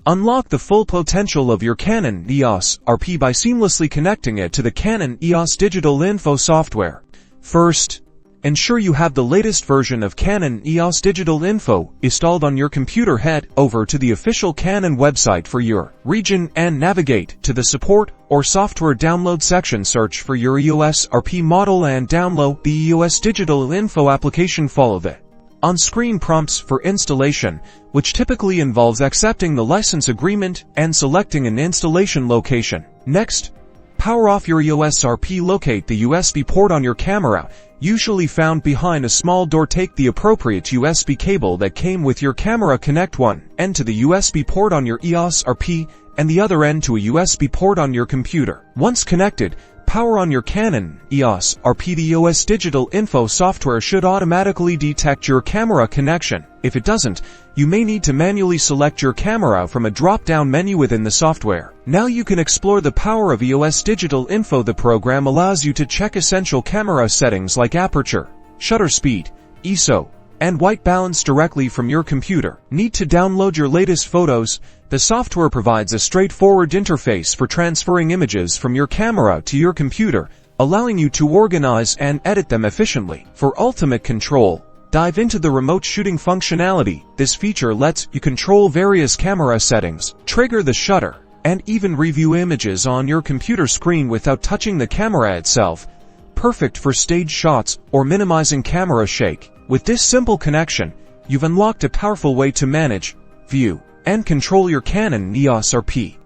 Unlock the full potential of your Canon EOS RP by seamlessly connecting it to the Canon EOS Digital Info software. First, ensure you have the latest version of Canon EOS Digital Info installed on your computer. Head over to the official Canon website for your region and navigate to the support or software download section. Search for your EOS RP model and download the EOS Digital Info application. Follow the on-screen prompts for installation, which typically involves accepting the license agreement and selecting an installation location. Next, power off your EOS RP. Locate the USB port on your camera, usually found behind a small door. Take the appropriate USB cable that came with your camera. Connect one end to the USB port on your EOS RP and the other end to a USB port on your computer. Once connected, power on your Canon EOS RP. The EOS Digital Info software should automatically detect your camera connection. If it doesn't, you may need to manually select your camera from a drop-down menu within the software. Now you can explore the power of EOS Digital Info. The program allows you to check essential camera settings like aperture, shutter speed, ISO, and white balance directly from your computer. Need to download your latest photos? The software provides a straightforward interface for transferring images from your camera to your computer, allowing you to organize and edit them efficiently. For ultimate control, dive into the remote shooting functionality. This feature lets you control various camera settings, trigger the shutter, and even review images on your computer screen without touching the camera itself. Perfect for stage shots or minimizing camera shake. With this simple connection, you've unlocked a powerful way to manage, view, and control your Canon EOS RP.